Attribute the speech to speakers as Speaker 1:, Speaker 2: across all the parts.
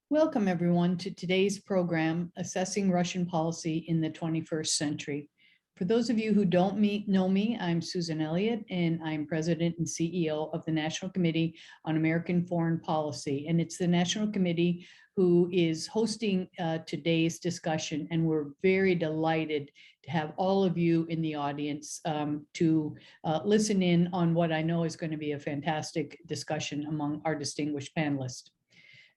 Speaker 1: Welcome, everyone, to today's program, Assessing Russian Policy in the 21st Century. For those of you who don't know me, I'm Susan Elliott, and I'm President and CEO of the National Committee on American Foreign Policy. And it's the National Committee who is hosting today's discussion, and we're very delighted to have all of you in the audience to listen in on what I know is going to be a fantastic discussion among our distinguished panelists.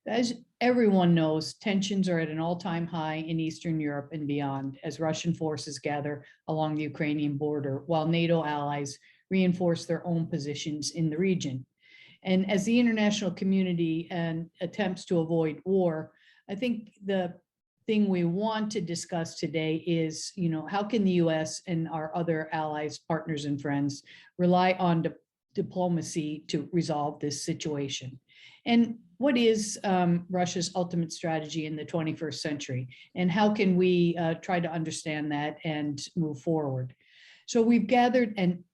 Speaker 1: As everyone knows, tensions are at an all-time high in Eastern Europe and beyond as Russian forces gather along the Ukrainian border, while NATO allies reinforce their own positions in the region. And as the international community attempts to avoid war, I think the thing we want to discuss today is, how can the US and our other allies, partners, and friends rely on diplomacy to resolve this situation? And what is Russia's ultimate strategy in the 21st century? And how can we try to understand that and move forward? So we've gathered an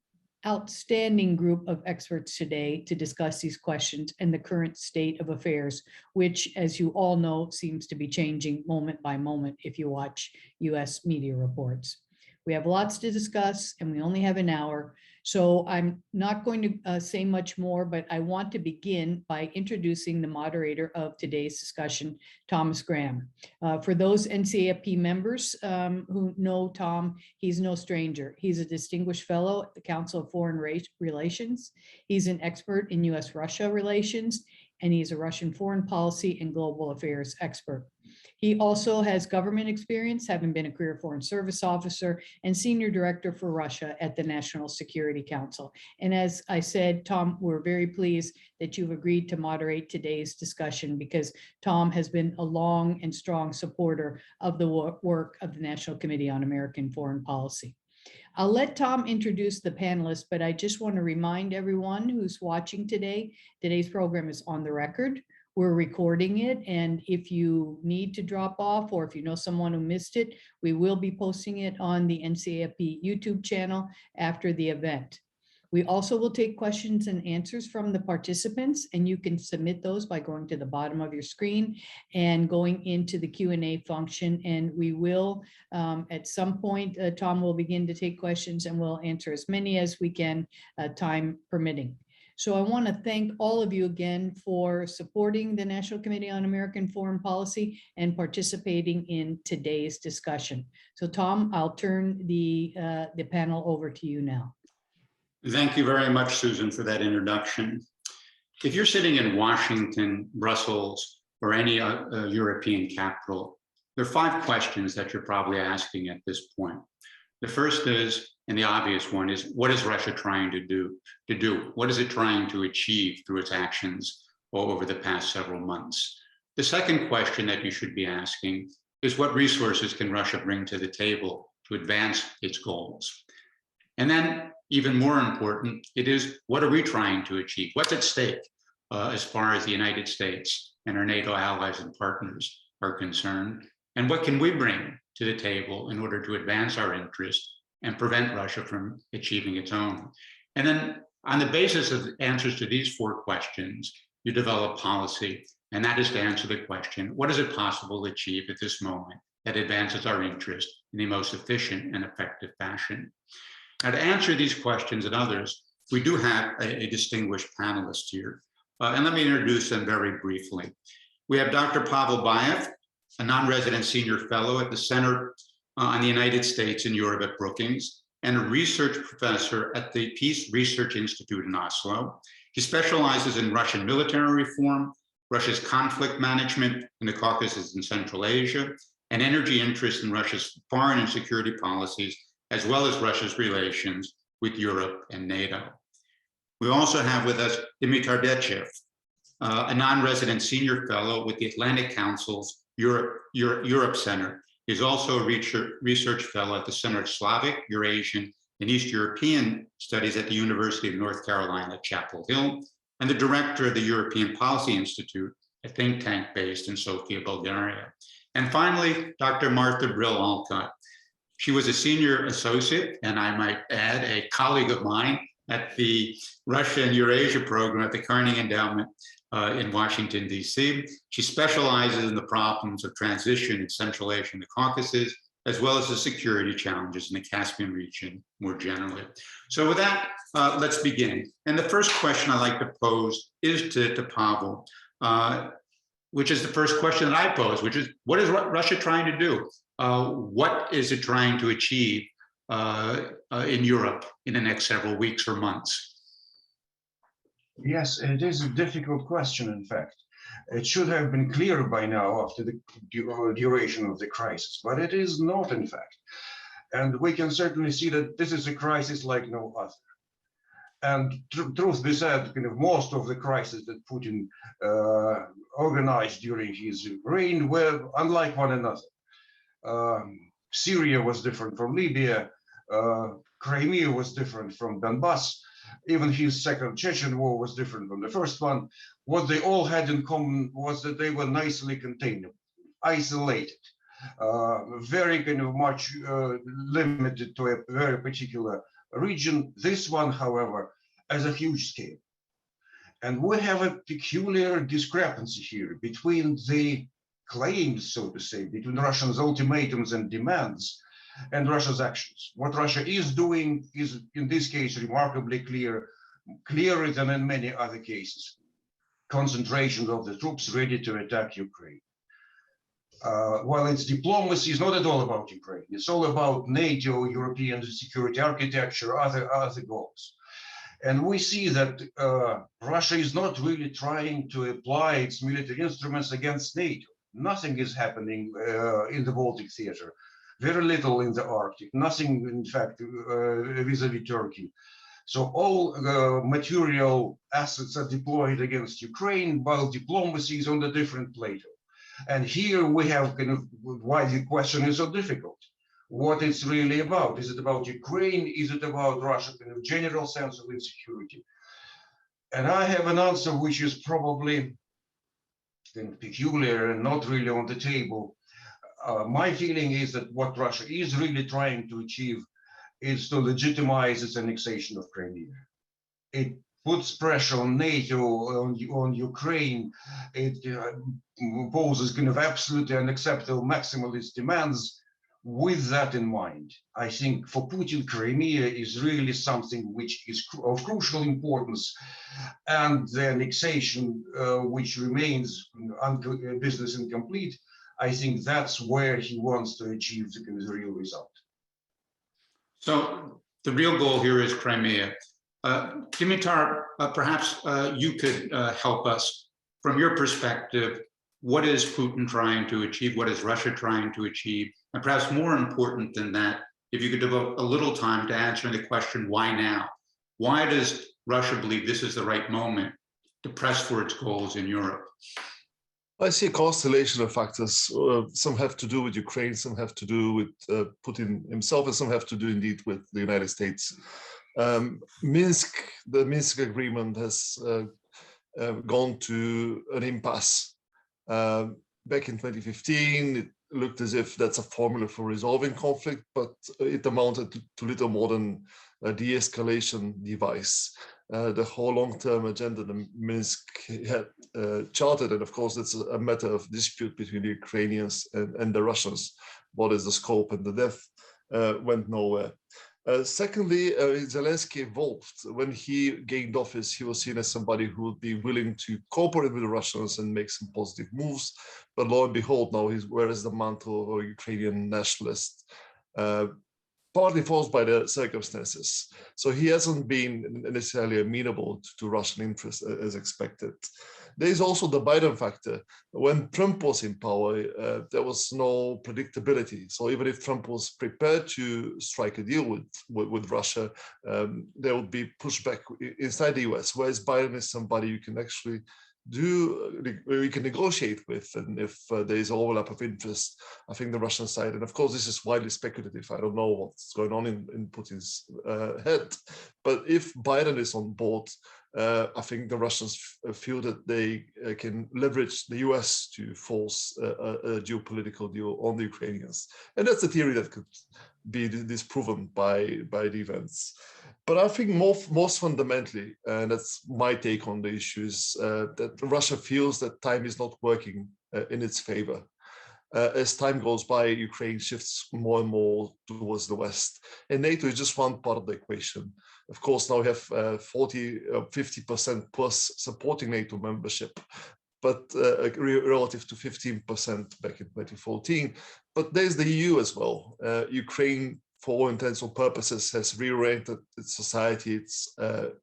Speaker 1: outstanding group of experts today to discuss these questions and the current state of affairs, which, as you all know, seems to be changing moment by moment if you watch US media reports. We have lots to discuss, and we only have an hour. So I'm not going to say much more, but I want to begin by introducing the moderator of today's discussion, Thomas Graham. For those NCAFP members who know Tom, he's no stranger. He's a distinguished fellow at the Council of Foreign Relations. He's an expert in US-Russia relations, and he's a Russian foreign policy and global affairs expert. He also has government experience, having been a career foreign service officer and senior director for Russia at the National Security Council. And as I said, Tom, we're very pleased that you've agreed to moderate today's discussion, because Tom has been a long and strong supporter of the work of the National Committee on American Foreign Policy. I'll let Tom introduce the panelists, but I just want to remind everyone who's watching today, today's program is on the record. We're recording it, and if you need to drop off or if you know someone who missed it, we will be posting it on the NCAFP YouTube channel after the event. We also will take questions and answers from the participants, and you can submit those by going to the bottom of your screen and going into the Q&A function. And we will, at some point, Tom will begin to take questions, and we'll answer as many as we can, time permitting. So I want to thank all of you again for supporting the National Committee on American Foreign Policy and participating in today's discussion. So Tom, I'll turn the panel over to you now.
Speaker 2: Thank you very much, Susan, for that introduction. If you're sitting in Washington, Brussels, or any European capital, there are 5 questions that you're probably asking at this point. The first is, and the obvious one is, what is Russia trying to do? What is it trying to achieve through its actions over the past several months? The second question that you should be asking is, what resources can Russia bring to the table to advance its goals? And then, even more important, it is, what are we trying to achieve? What's at stake as far as the United States and our NATO allies and partners are concerned? And what can we bring to the table in order to advance our interests and prevent Russia from achieving its own? And then, on the basis of answers to these 4 questions, you develop policy, and that is to answer the question, what is it possible to achieve at this moment that advances our interest in the most efficient and effective fashion? Now, to answer these questions and others, we do have a distinguished panelist here, and let me introduce them very briefly. We have Dr. Pavel Baev, a non-resident senior fellow at the Center on the United States and Europe at Brookings, and a research professor at the Peace Research Institute in Oslo. He specializes in Russian military reform, Russia's conflict management in the Caucasus and Central Asia, and energy interests in Russia's foreign and security policies, as well as Russia's relations with Europe and NATO. We also have with us Dimitar Bechev, a non-resident senior fellow with the Atlantic Council's Europe Center. He's also a research fellow at the Center of Slavic, Eurasian, and East European Studies at the University of North Carolina at Chapel Hill, and the director of the European Policy Institute, a think tank based in Sofia, Bulgaria. And finally, Dr. Martha Brill Olcott. She was a senior associate, and I might add, a colleague of mine at the Russia and Eurasia program at the Carnegie Endowment in Washington, D.C. She specializes in the problems of transition in Central Asia and the Caucasus, as well as the security challenges in the Caspian region more generally. So with that, let's begin. And the first question I'd like to pose is to Pavel, which is the first question that I pose, which is, what is Russia trying to do? What is it trying to achieve in Europe in the next several weeks or months?
Speaker 3: Yes, it is a difficult question, in fact. It should have been clear by now after the duration of the crisis, but it is not, in fact. And we can certainly see that this is a crisis like no other. And truth be said, kind of most of the crises that Putin organized during his reign were unlike one another. Syria was different from Libya. Crimea was different from Donbass. Even his second Chechen war was different from the first one. What they all had in common was that they were nicely contained, isolated, very kind of much limited to a very particular region. This one, however, has a huge scale. And we have a peculiar discrepancy here between the claims, so to say, between Russia's ultimatums and demands and Russia's actions. What Russia is doing is, in this case, remarkably clear, clearer than in many other cases. Concentration of the troops ready to attack Ukraine. While its diplomacy is not at all about Ukraine, it's all about NATO, European security architecture, other goals. And we see that Russia is not really trying to apply its military instruments against NATO. Nothing is happening in the Baltic theater. Very little in the Arctic, nothing, in fact, vis-a-vis Turkey. So all material assets are deployed against Ukraine, while diplomacy is on a different plateau. And here we have kind of why the question is so difficult. What it's really about? Is it about Ukraine? Is it about Russia in a general sense of insecurity? And I have an answer which is probably kind of peculiar and not really on the table. My feeling is that what Russia is really trying to achieve is to legitimize its annexation of Crimea. It puts pressure on NATO, on Ukraine. It poses kind of absolutely unacceptable maximalist demands. With that in mind, I think for Putin, Crimea is really something which is of crucial importance, and the annexation, which remains business incomplete, I think that's where he wants to achieve the real result.
Speaker 2: So the real goal here is Crimea. Dimitar, perhaps you could help us from your perspective. What is Putin trying to achieve? What is Russia trying to achieve? And perhaps more important than that, if you could devote a little time to answering the question, why now? Why does Russia believe this is the right moment to press for its goals in Europe?
Speaker 4: I see a constellation of factors. Some have to do with Ukraine, some have to do with Putin himself, and some have to do indeed with the United States. The Minsk agreement has gone to an impasse. Back in 2015, it looked as if that's a formula for resolving conflict, but it amounted to little more than a de-escalation device. The whole long-term agenda that Minsk had charted, and of course it's a matter of dispute between the Ukrainians and the Russians. What is the scope and the depth went nowhere. Secondly, Zelensky evolved. When he gained office, he was seen as somebody who would be willing to cooperate with the Russians and make some positive moves. But lo and behold, now he wears the mantle of a Ukrainian nationalist, partly forced by the circumstances. So he hasn't been necessarily amenable to Russian interests as expected. There is also the Biden factor. When Trump was in power, there was no predictability. So even if Trump was prepared to strike a deal with Russia, there would be pushback inside the US, whereas Biden is somebody you can actually you can negotiate with, and if there is overlap of interest, I think the Russian side, and of course this is widely speculative, I don't know what's going on in Putin's head, but if Biden is on board, I think the Russians feel that they can leverage the US to force a geopolitical deal on the Ukrainians. And that's a theory that could be disproven by the events. But I think most fundamentally, and that's my take on the issue, is that Russia feels that time is not working in its favor. As time goes by, Ukraine shifts more and more towards the West. And NATO is just one part of the equation. Of course, now we have 50% plus supporting NATO membership, but relative to 15% back in 2014. But there's the EU as well. Ukraine, for all intents and purposes, has reoriented its society, its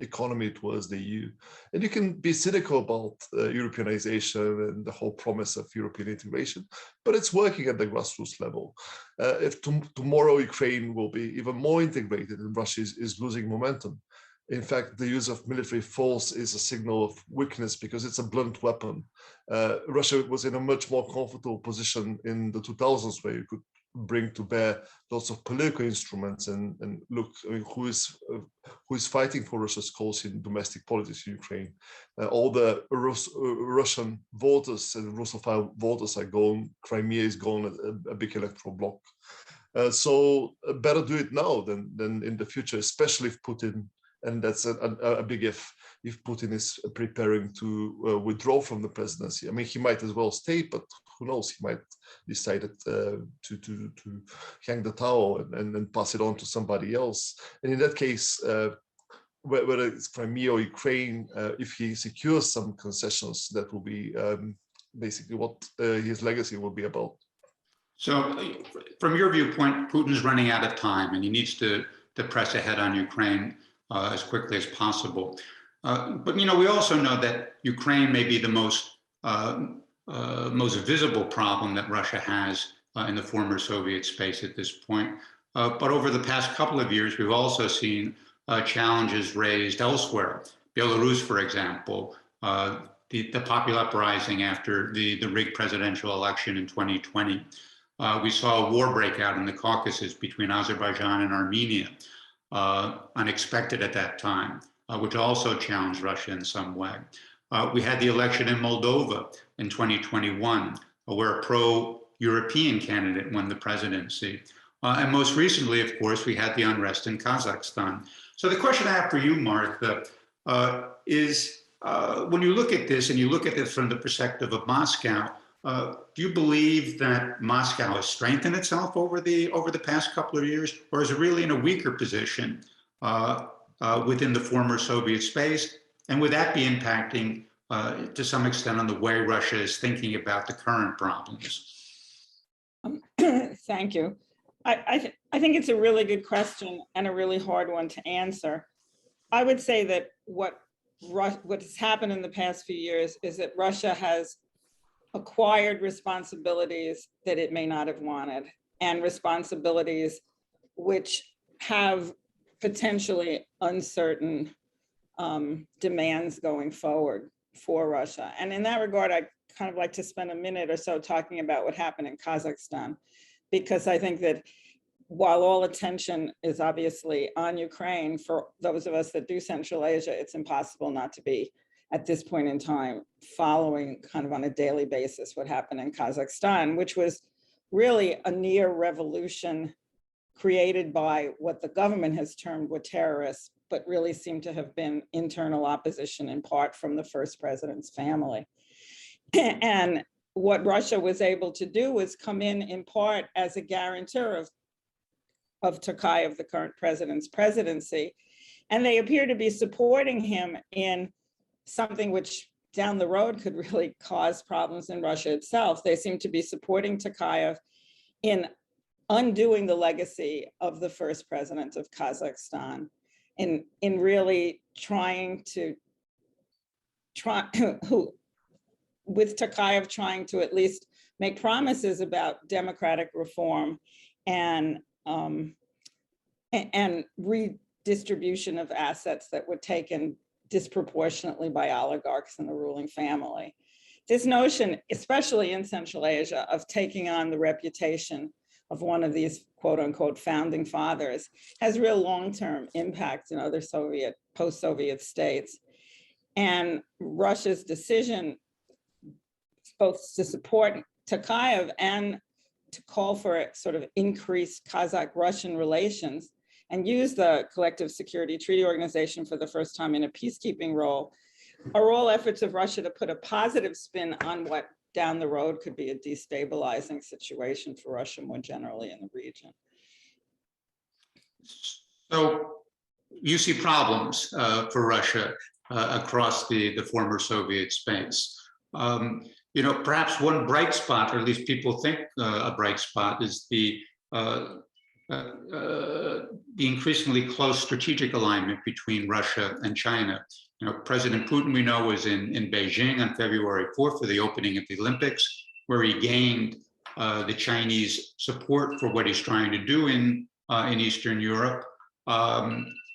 Speaker 4: economy towards the EU. And you can be cynical about Europeanization and the whole promise of European integration, but it's working at the grassroots level. If tomorrow Ukraine will be even more integrated and Russia is losing momentum, in fact, the use of military force is a signal of weakness because it's a blunt weapon. Russia was in a much more comfortable position in the 2000s where you could bring to bear lots of political instruments and look, I mean, who is fighting for Russia's cause in domestic politics in Ukraine. All the Russian voters and Russophile voters are gone. Crimea is gone, a big electoral bloc. So better do it now than in the future, especially if Putin, and that's a big if Putin is preparing to withdraw from the presidency. I mean, he might as well stay, but who knows? He might decide to hang the towel and then pass it on to somebody else. And in that case, whether it's Crimea or Ukraine, if he secures some concessions, that will be basically what his legacy will be about.
Speaker 2: So from your viewpoint, Putin's running out of time and he needs to press ahead on Ukraine as quickly as possible. But you know, we also know that Ukraine may be the most visible problem that Russia has in the former Soviet space at this point. But over the past couple of years, we've also seen challenges raised elsewhere. Belarus, for example, the popular uprising after the rigged presidential election in 2020. We saw a war break out in the Caucasus between Azerbaijan and Armenia, unexpected at that time, which also challenged Russia in some way. We had the election in Moldova in 2021, where a pro-European candidate won the presidency. And most recently, of course, we had the unrest in Kazakhstan. So the question I have for you, Martha, is when you look at this and you look at this from the perspective of Moscow, do you believe that Moscow has strengthened itself over the past couple of years, or is it really in a weaker position within the former Soviet space? And would that be impacting to some extent on the way Russia is thinking about the current problems?
Speaker 5: Thank you. I think it's a really good question and a really hard one to answer. I would say that what has happened in the past few years is that Russia has acquired responsibilities that it may not have wanted, and responsibilities which have potentially uncertain demands going forward for Russia. And in that regard, I'd kind of like to spend a minute or so talking about what happened in Kazakhstan, because I think that while all attention is obviously on Ukraine, for those of us that do Central Asia, it's impossible not to be, at this point in time, following kind of on a daily basis what happened in Kazakhstan, which was really a near revolution created by what the government has termed were terrorists, but really seemed to have been internal opposition in part from the first president's family. And what Russia was able to do was come in part as a guarantor of Tokayev, the current president's presidency. And they appear to be supporting him in something which down the road could really cause problems in Russia itself. They seem to be supporting Tokayev in undoing the legacy of the first president of Kazakhstan, in really with Tokayev trying to at least make promises about democratic reform and redistribution of assets that were taken disproportionately by oligarchs in the ruling family. This notion, especially in Central Asia, of taking on the reputation of one of these quote unquote founding fathers has real long-term impact in other post-Soviet states. And Russia's decision both to support Tokayev and to call for sort of increased Kazakh-Russian relations and use the Collective Security Treaty Organization for the first time in a peacekeeping role are all efforts of Russia to put a positive spin on what down the road could be a destabilizing situation for Russia more generally in the region.
Speaker 2: So you see problems for Russia across the former Soviet space. Perhaps one bright spot, or at least people think a bright spot, is the increasingly close strategic alignment between Russia and China. President Putin, we know, was in Beijing on February 4th for the opening of the Olympics, where he gained the Chinese support for what he's trying to do in Eastern Europe.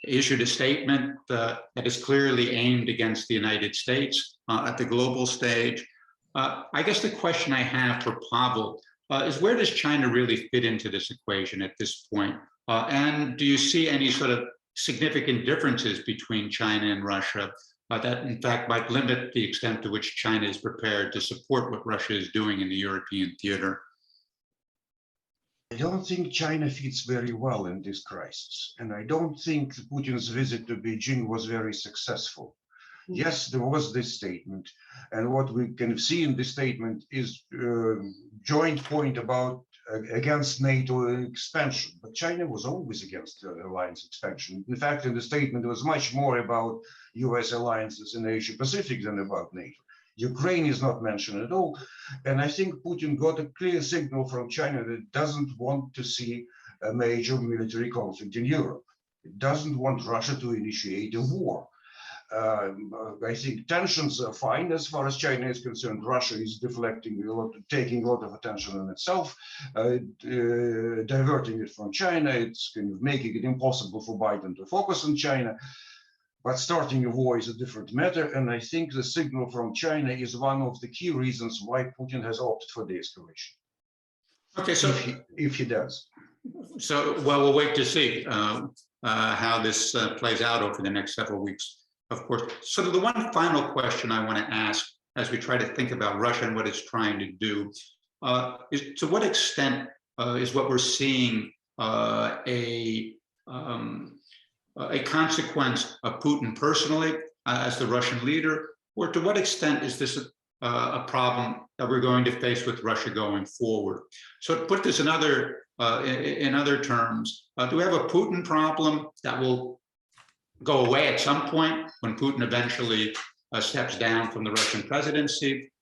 Speaker 2: Issued a statement that is clearly aimed against the United States at the global stage. I guess the question I have for Pavel is, where does China really fit into this equation at this point? And do you see any sort of significant differences between China and Russia that in fact might limit the extent to which China is prepared to support what Russia is doing in the European theater?
Speaker 3: I don't think China fits very well in this crisis. And I don't think Putin's visit to Beijing was very successful. Yes, there was this statement. And what we can see in this statement is joint point about against NATO expansion. But China was always against alliance expansion. In fact, in the statement, it was much more about US alliances in Asia Pacific than about NATO. Ukraine is not mentioned at all. And I think Putin got a clear signal from China that it doesn't want to see a major military conflict in Europe. It doesn't want Russia to initiate a war. I think tensions are fine as far as China is concerned. Russia is deflecting a lot, taking a lot of attention on itself, diverting it from China. It's kind of making it impossible for Biden to focus on China. But starting a war is a different matter. And I think the signal from China is one of the key reasons why Putin has opted for de-escalation.
Speaker 2: Okay, so
Speaker 3: if he does.
Speaker 2: So, well, we'll wait to see how this plays out over the next several weeks, of course. So the one final question I want to ask as we try to think about Russia and what it's trying to do is, to what extent is what we're seeing a consequence of Putin personally as the Russian leader, or to what extent is this a problem that we're going to face with Russia going forward? So to put this in other terms, do we have a Putin problem that will go away at some point when Putin eventually steps down from the Russian presidency?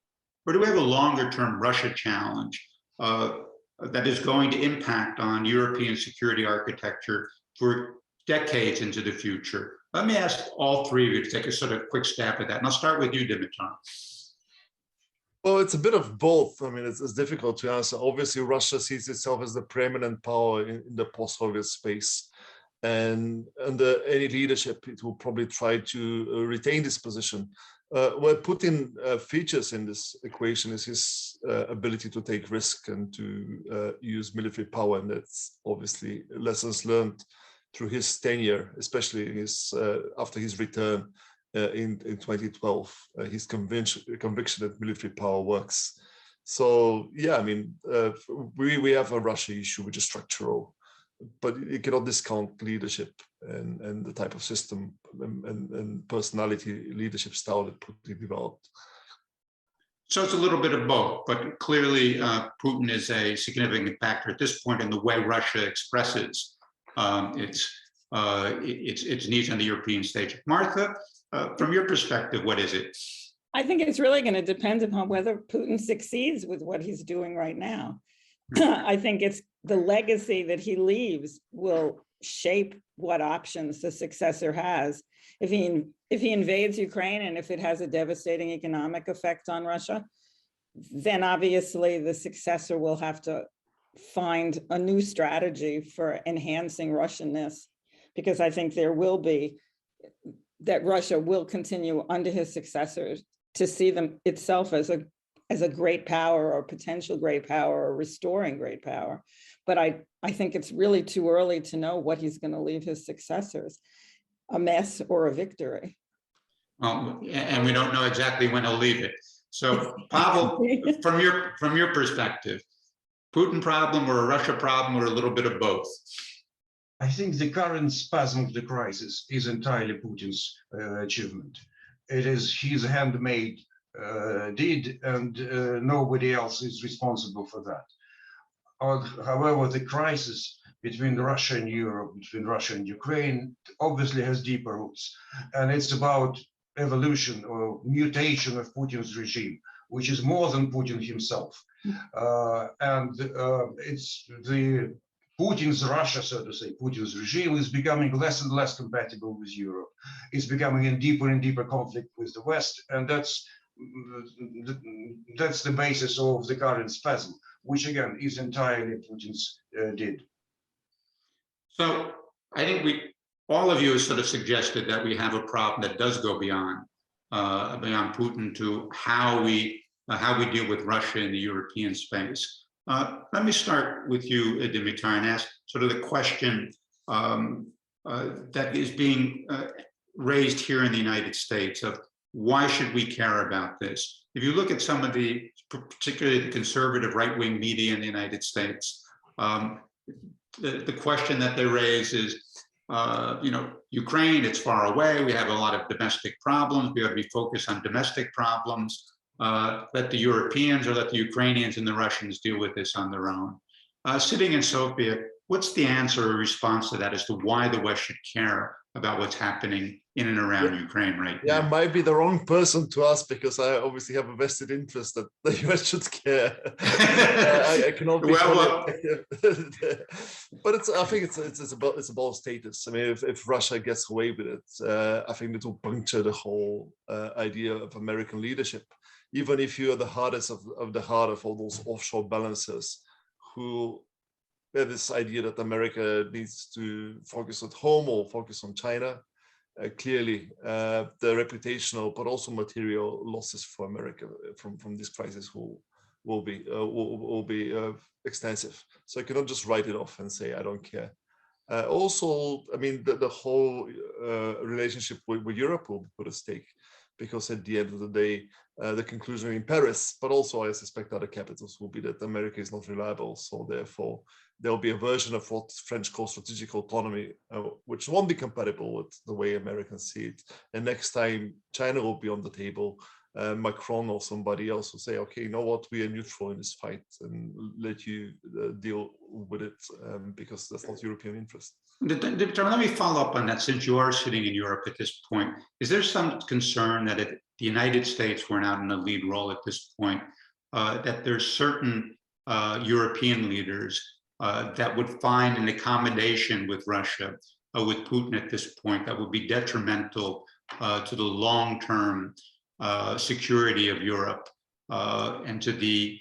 Speaker 2: Or do we have a longer-term Russia challenge that is going to impact on European security architecture for decades into the future? Let me ask all three of you to take a sort of quick stab at that. And I'll start with you, Dimitar.
Speaker 4: Well, it's a bit of both. I mean, it's difficult to answer. Obviously, Russia sees itself as the preeminent power in the post-Soviet space. And under any leadership, it will probably try to retain this position. Where Putin features in this equation is his ability to take risk and to use military power. And that's obviously lessons learned through his tenure, especially his, after his return in 2012, his conviction that military power works. So, yeah, I mean, we have a Russia issue, which is structural, but you cannot discount leadership and the type of system and personality, leadership style that Putin developed.
Speaker 2: So it's a little bit of both, but clearly Putin is a significant factor at this point in the way Russia expresses its needs on the European stage. Martha, from your perspective, what is it?
Speaker 5: I think it's really going to depend upon whether Putin succeeds with what he's doing right now. I think it's the legacy that he leaves will shape what options the successor has. If he invades Ukraine and if it has a devastating economic effect on Russia, then obviously the successor will have to find a new strategy for enhancing Russianness, because I think there will be that Russia will continue under his successors to see them itself as a great power or potential great power or restoring great power. But I think it's really too early to know what he's going to leave his successors, a mess or a victory.
Speaker 2: And we don't know exactly when he'll leave it. So Pavel, from your perspective, Putin problem or a Russia problem or a little bit of both?
Speaker 3: I think the current spasm of the crisis is entirely Putin's achievement. It is his handmade deed, and nobody else is responsible for that. However, the crisis between Russia and Europe, between Russia and Ukraine, obviously has deeper roots, and it's about evolution or mutation of Putin's regime, which is more than Putin himself. It's the Putin's Russia, so to say, Putin's regime is becoming less and less compatible with Europe. It's becoming in deeper and deeper conflict with the West, and that's the basis of the current spasm, which again is entirely Putin's did.
Speaker 2: So I think all of you have sort of suggested that we have a problem that does go beyond Putin to how we deal with Russia in the European space. Let me start with you, Dimitar, and ask sort of the question that is being raised here in the United States of why should we care about this? If you look at some of particularly the conservative right-wing media in the United States, the question that they raise is, Ukraine, it's far away. We have a lot of domestic problems. We ought to be focused on domestic problems. Let the Europeans or let the Ukrainians and the Russians deal with this on their own. Sitting in Sofia, what's the answer or response to that as to why the West should care about what's happening in and around Ukraine right now?
Speaker 4: I might be the wrong person to ask because I obviously have a vested interest that the US should care. I cannot be but I think it's about status. I mean, if Russia gets away with it, I think it will puncture the whole idea of American leadership. Even if you are the hardest of the heart of all those offshore balancers who have this idea that America needs to focus at home or focus on China, clearly the reputational but also material losses for America from this crisis will be extensive. So I cannot just write it off and say I don't care. Also, I mean, the whole relationship with Europe will be put at stake, because at the end of the day, the conclusion in Paris, but also I suspect other capitals, will be that America is not reliable. So therefore, there'll be a version of what French call strategic autonomy, which won't be compatible with the way Americans see it. And next time China will be on the table, Macron or somebody else will say, okay, you know what, we are neutral in this fight and let you deal with it because that's not European interest.
Speaker 2: Let me follow up on that, since you are sitting in Europe at this point. Is there some concern that if the United States were not in a lead role at this point, that there's certain European leaders that would find an accommodation with Russia, with Putin at this point, that would be detrimental to the long-term security of Europe and to the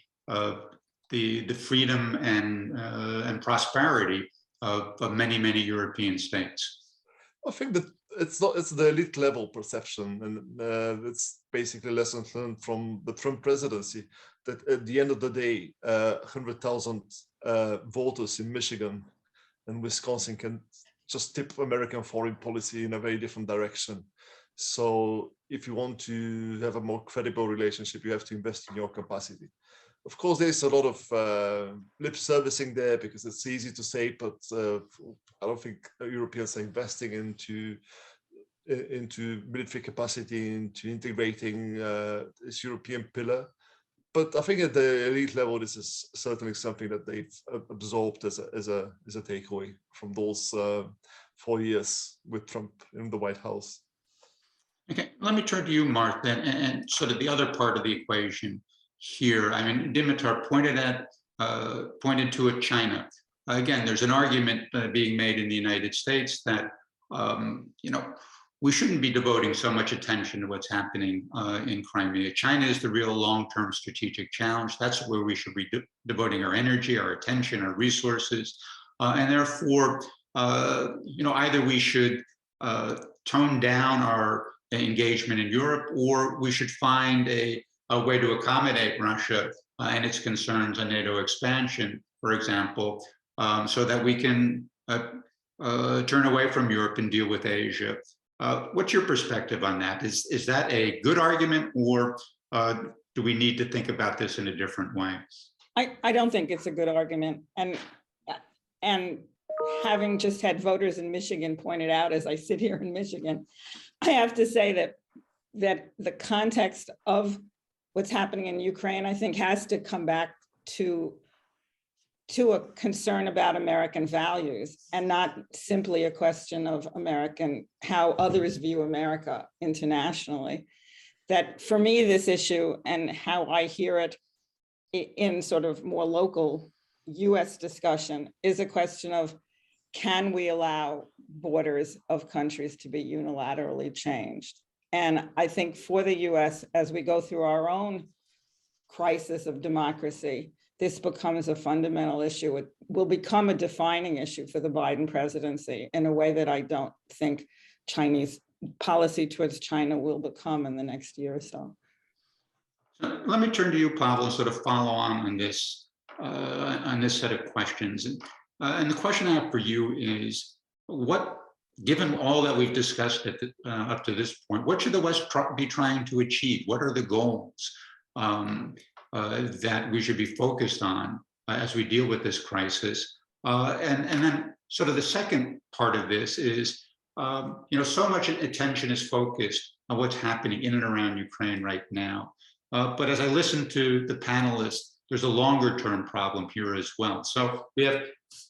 Speaker 2: freedom and prosperity of many European states?
Speaker 4: I think that it's the elite level perception, and it's basically lessons learned from the Trump presidency, that at the end of the day, 100,000 voters in Michigan and Wisconsin can just tip American foreign policy in a very different direction. So if you want to have a more credible relationship, you have to invest in your capacity. Of course, there's a lot of lip servicing there because it's easy to say, but I don't think Europeans are investing into military capacity, into integrating this European pillar. But I think at the elite level, this is certainly something that they've absorbed as a takeaway from those 4 years with Trump in the White House.
Speaker 2: Okay, let me turn to you, Mark, then, and sort of the other part of the equation here. I mean, Dimitar pointed to China. Again, there's an argument being made in the United States that we shouldn't be devoting so much attention to what's happening in Crimea. China is the real long-term strategic challenge. That's where we should be devoting our energy, our attention, our resources, and therefore, either we should tone down our engagement in Europe, or we should find a way to accommodate Russia and its concerns on NATO expansion, for example, so that we can turn away from Europe and deal with Asia. What's your perspective on that? Is that a good argument, or do we need to think about this in a different way?
Speaker 5: I don't think it's a good argument. And having just had voters in Michigan pointed out as I sit here in Michigan, I have to say that the context of what's happening in Ukraine, I think, has to come back to a concern about American values and not simply a question of how others view America internationally. That for me, this issue and how I hear it in sort of more local US discussion is a question of, can we allow borders of countries to be unilaterally changed? And I think for the US, as we go through our own crisis of democracy, this becomes a fundamental issue. It will become a defining issue for the Biden presidency in a way that I don't think Chinese policy towards China will become in the next year or so.
Speaker 2: So let me turn to you, Pavel, and sort of follow on this set of questions. And the question I have for you is, given all that we've discussed up to this point, what should the West be trying to achieve? What are the goals that we should be focused on as we deal with this crisis? And then sort of the second part of this is, so much attention is focused on what's happening in and around Ukraine right now. But as I listen to the panelists, there's a longer term problem here as well. So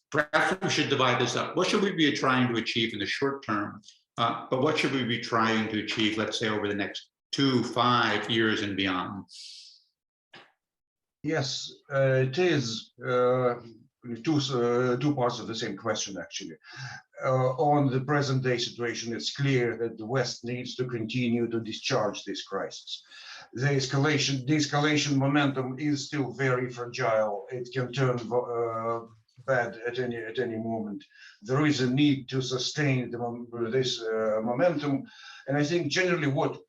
Speaker 2: perhaps we should divide this up. What should we be trying to achieve in the short term? But what should we be trying to achieve, let's say, over the next 2-5 years and beyond?
Speaker 3: Yes, it is two parts of the same question, actually. On the present day situation, it's clear that the West needs to continue to discharge this crisis. The de-escalation momentum is still very fragile. It can turn bad at any moment. There is a need to sustain this momentum. And I think generally what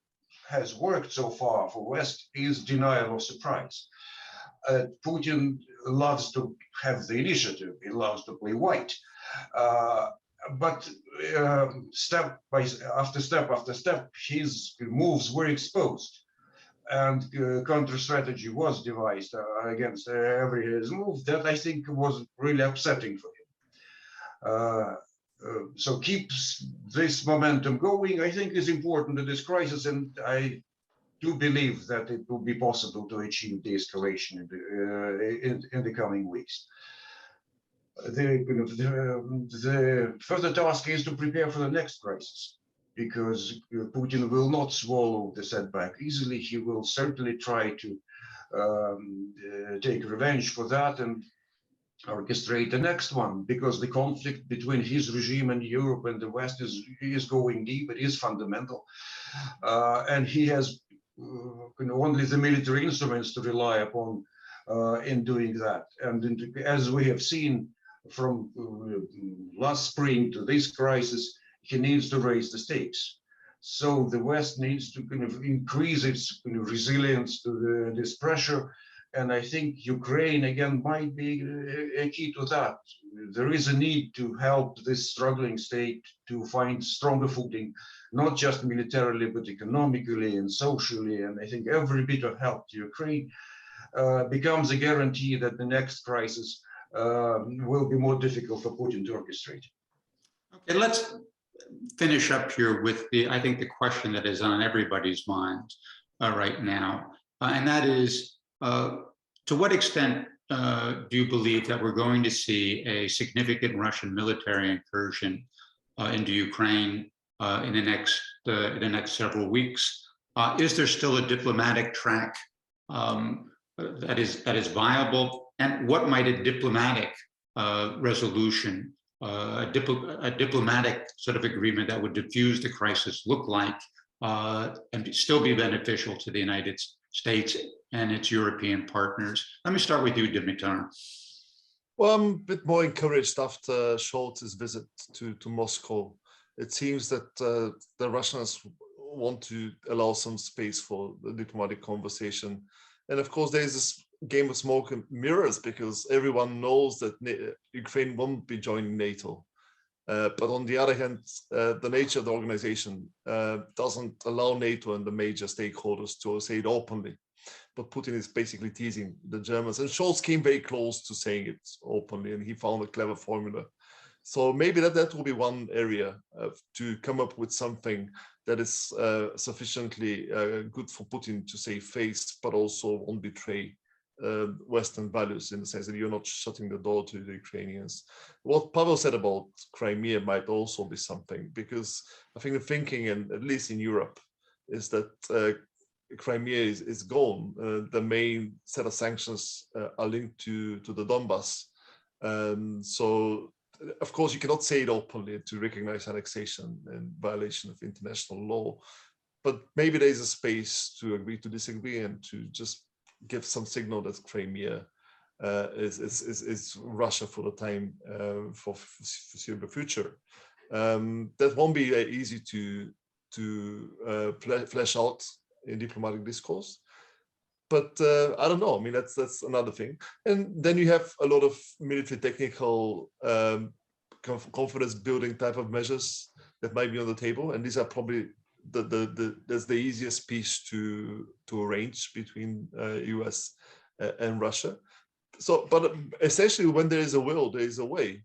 Speaker 3: has worked so far for West is denial of surprise. Putin loves to have the initiative. He loves to play white. But step after step, his moves were exposed. And counter strategy was devised against every his move that I think was really upsetting for him. So keeps this momentum going, I think, is important in this crisis, and I do believe that it will be possible to achieve de-escalation in the coming weeks. The further task is to prepare for the next crisis, because Putin will not swallow the setback easily. He will certainly try to take revenge for that and orchestrate the next one, because the conflict between his regime and Europe and the West is going deep. It is fundamental, and he has only the military instruments to rely upon in doing that. And as we have seen from last spring to this crisis, he needs to raise the stakes. So the West needs to kind of increase its resilience to this pressure. And I think Ukraine, again, might be a key to that. There is a need to help this struggling state to find stronger footing, not just militarily, but economically and socially. And I think every bit of help to Ukraine becomes a guarantee that the next crisis will be more difficult for Putin to orchestrate.
Speaker 2: Okay, let's finish up here with I think the question that is on everybody's mind right now, and that is, to what extent do you believe that we're going to see a significant Russian military incursion into Ukraine in the next several weeks? Is there still a diplomatic track that is viable, and what might a diplomatic resolution, a diplomatic sort of agreement that would diffuse the crisis look like and still be beneficial to the United States and its European partners? Let me start with you, Dimitar.
Speaker 4: Well, I'm a bit more encouraged after Scholz's visit to Moscow. It seems that the Russians want to allow some space for the diplomatic conversation. And of course, there's this game of smoke and mirrors, because everyone knows that Ukraine won't be joining NATO. But on the other hand, the nature of the organization doesn't allow NATO and the major stakeholders to say it openly. But Putin is basically teasing the Germans, and Scholz came very close to saying it openly, and he found a clever formula. So maybe that will be one area to come up with something that is sufficiently good for Putin to save face, but also won't betray Western values, in the sense that you're not shutting the door to the Ukrainians. What Pavel said about Crimea might also be something, because I think the thinking, and at least in Europe, is that Crimea is gone. The main set of sanctions are linked to the Donbass. So, of course, you cannot say it openly to recognize annexation and violation of international law, but maybe there is a space to agree to disagree and to just give some signal that Crimea is Russia for the time, for foreseeable future. That won't be easy to flesh out in diplomatic discourse, but I don't know. I mean, that's another thing. And then you have a lot of military technical confidence building type of measures that might be on the table, and these are probably that's the easiest piece to arrange between US and Russia. So, but essentially, when there is a will, there is a way.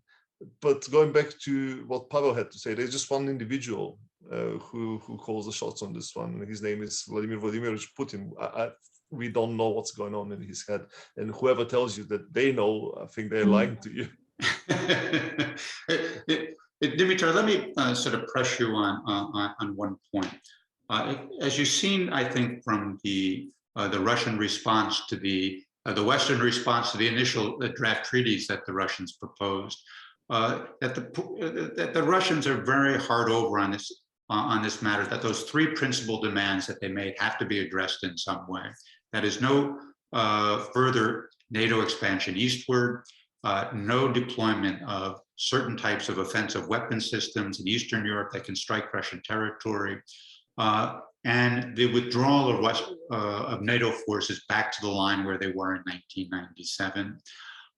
Speaker 4: But going back to what Pavel had to say, there's just one individual who calls the shots on this one. His name is Vladimir Vladimirovich Putin. We don't know what's going on in his head, and whoever tells you that they know, I think they're lying to you.
Speaker 2: Dimitar, let me sort of press you on one point. As you've seen, I think, from the Russian response to the Western response to the initial draft treaties that the Russians proposed, that the Russians are very hard over on this matter, that those three principal demands that they made have to be addressed in some way. That is, no further NATO expansion eastward, no deployment of certain types of offensive weapon systems in Eastern Europe that can strike Russian territory, and the withdrawal of NATO forces back to the line where they were in 1997.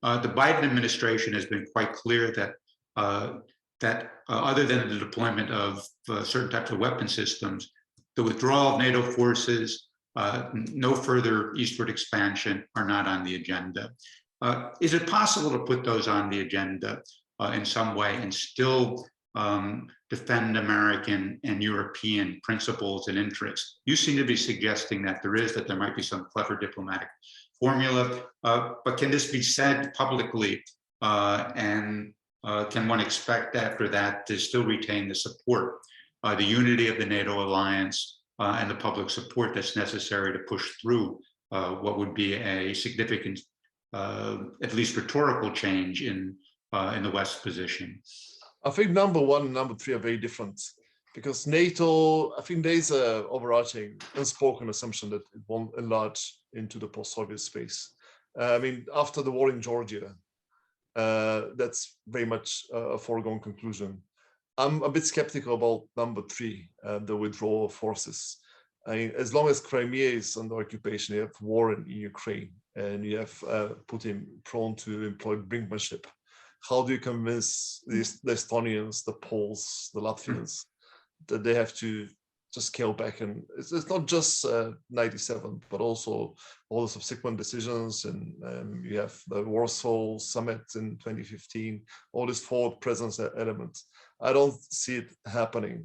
Speaker 2: The Biden administration has been quite clear that other than the deployment of certain types of weapon systems, the withdrawal of NATO forces, no further eastward expansion are not on the agenda. Is it possible to put those on the agenda in some way and still defend American and European principles and interests? You seem to be suggesting that there might be some clever diplomatic formula, but can this be said publicly, and can one expect after that to still retain the support, the unity of the NATO alliance, and the public support that's necessary to push through what would be a significant, at least rhetorical change in the West's position?
Speaker 4: I think number one and number three are very different, because NATO, I think there's a overarching unspoken assumption that it won't enlarge into the post-Soviet space. I mean, after the war in Georgia, that's very much a foregone conclusion. I'm a bit skeptical about number three, the withdrawal of forces. I mean, as long as Crimea is under occupation, you have war in Ukraine, and you have Putin prone to employ brinkmanship. How do you convince the Estonians, the Poles, the Latvians that they have to just scale back? And it's not just 97, but also all the subsequent decisions. And you have the Warsaw Summit in 2015, all this forward presence elements. I don't see it happening,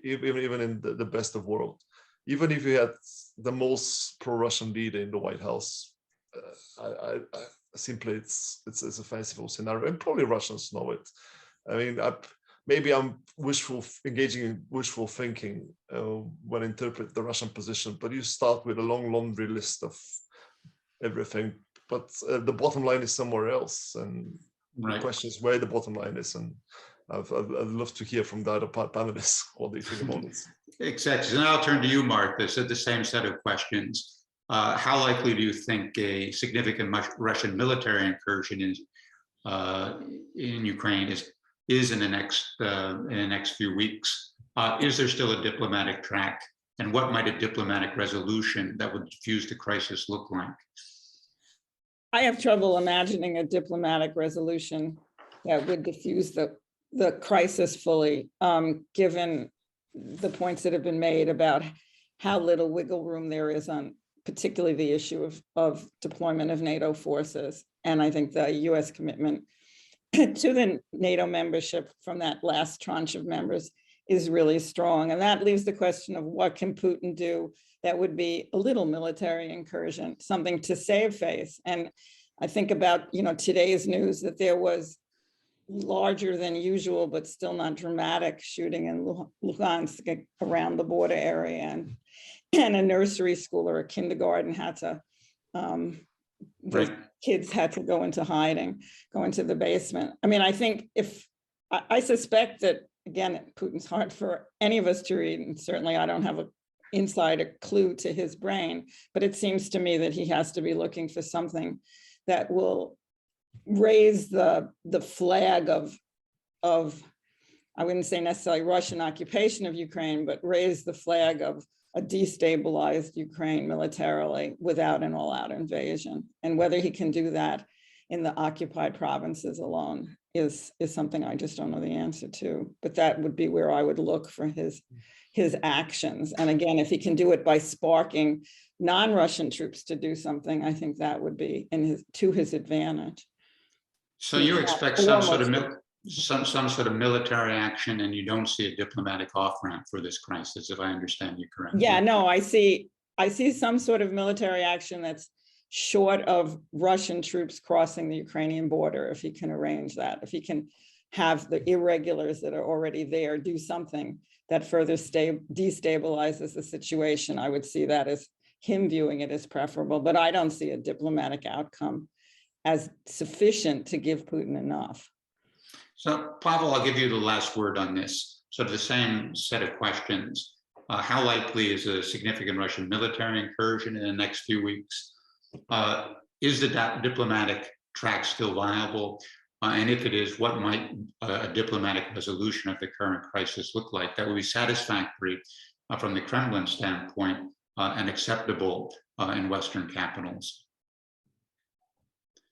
Speaker 4: even in the best of world. Even if you had the most pro-Russian leader in the White House, simply it's a fanciful scenario, and probably Russians know it. I mean, maybe I'm engaging in wishful thinking when I interpret the Russian position, but you start with a long laundry list of everything, but the bottom line is somewhere else, and the question is where the bottom line is. And I'd love to hear from the other panelists what they think about this.
Speaker 2: Exactly. And I'll turn to you, Mark. The same set of questions. How likely do you think a significant Russian military incursion in Ukraine is in the next few weeks? Is there still a diplomatic track, and what might a diplomatic resolution that would diffuse the crisis look like?
Speaker 5: I have trouble imagining a diplomatic resolution that would diffuse the the crisis fully, given the points that have been made about how little wiggle room there is on particularly the issue of deployment of NATO forces. And I think the US commitment to the NATO membership from that last tranche of members is really strong. And that leaves the question of what can Putin do that would be a little military incursion, something to save face. And I think about, today's news that there was larger than usual, but still not dramatic shooting in Luhansk around the border area. And a nursery school or a kindergarten had to, the kids had to go into hiding, go into the basement. I mean, I think I suspect that, again, Putin's hard for any of us to read, and certainly I don't have an insider clue to his brain, but it seems to me that he has to be looking for something that will raise the flag of I wouldn't say necessarily Russian occupation of Ukraine, but raise the flag of a destabilized Ukraine militarily without an all-out invasion. And whether he can do that in the occupied provinces alone is something I just don't know the answer to. But that would be where I would look for his actions. And again, if he can do it by sparking non-Russian troops to do something, I think that would be to his advantage.
Speaker 2: So you expect some sort of military action, and you don't see a diplomatic off-ramp for this crisis, if I understand you correctly.
Speaker 5: Yeah, no, I see some sort of military action that's short of Russian troops crossing the Ukrainian border, if he can arrange that, if he can have the irregulars that are already there do something that further destabilizes the situation. I would see that as him viewing it as preferable, but I don't see a diplomatic outcome as sufficient to give Putin enough.
Speaker 2: So, Pavel, I'll give you the last word on this. So the same set of questions. How likely is a significant Russian military incursion in the next few weeks? Is the diplomatic track still viable? And if it is, what might a diplomatic resolution of the current crisis look like that would be satisfactory from the Kremlin standpoint and acceptable in Western capitals?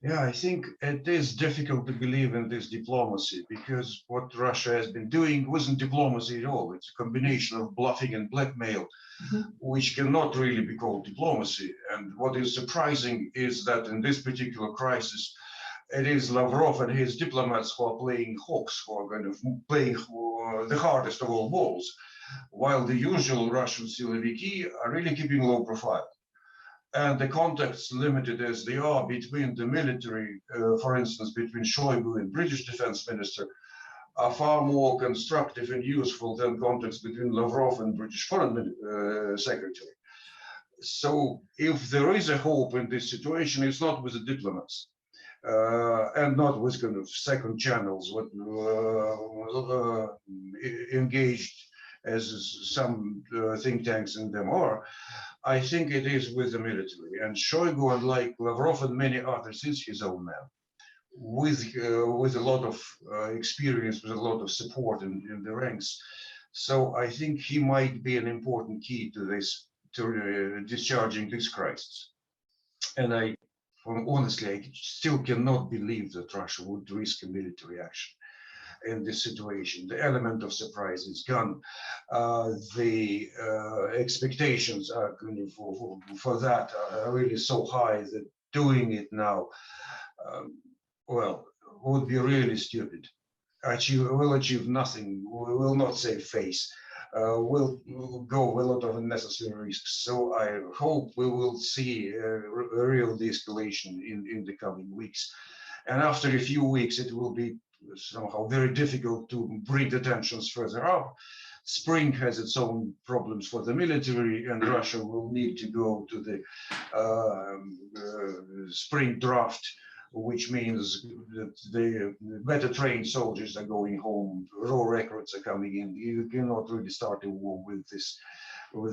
Speaker 3: Yeah, I think it is difficult to believe in this diplomacy, because what Russia has been doing wasn't diplomacy at all. It's a combination of bluffing and blackmail, which cannot really be called diplomacy. And what is surprising is that in this particular crisis, it is Lavrov and his diplomats who are playing hawks, who are kind of playing the hardest of all balls, while the usual Russian siloviki are really keeping low profile. And the contacts, limited as they are between the military, for instance, between Shoigu and British Defense Minister, are far more constructive and useful than contacts between Lavrov and British Foreign Secretary. So if there is a hope in this situation, it's not with the diplomats and not with kind of second channels, engaged as some think tanks in them are. I think it is with the military, and Shoigu, unlike Lavrov and many others, is his own man, with a lot of experience, with a lot of support in the ranks. So I think he might be an important key to this, to discharging this crisis. And honestly, I still cannot believe that Russia would risk a military action in this situation. The element of surprise is gone. The expectations are kind of for that are really so high that doing it now, would be really stupid. We'll achieve nothing. We will not save face. We'll go with a lot of unnecessary risks. So I hope we will see a real de-escalation in the coming weeks. And after a few weeks, it will be somehow very difficult to bring the tensions further up. Spring has its own problems for the military, and Russia will need to go to the spring draft, which means that the better trained soldiers are going home, raw recruits are coming in. You cannot really start a war with this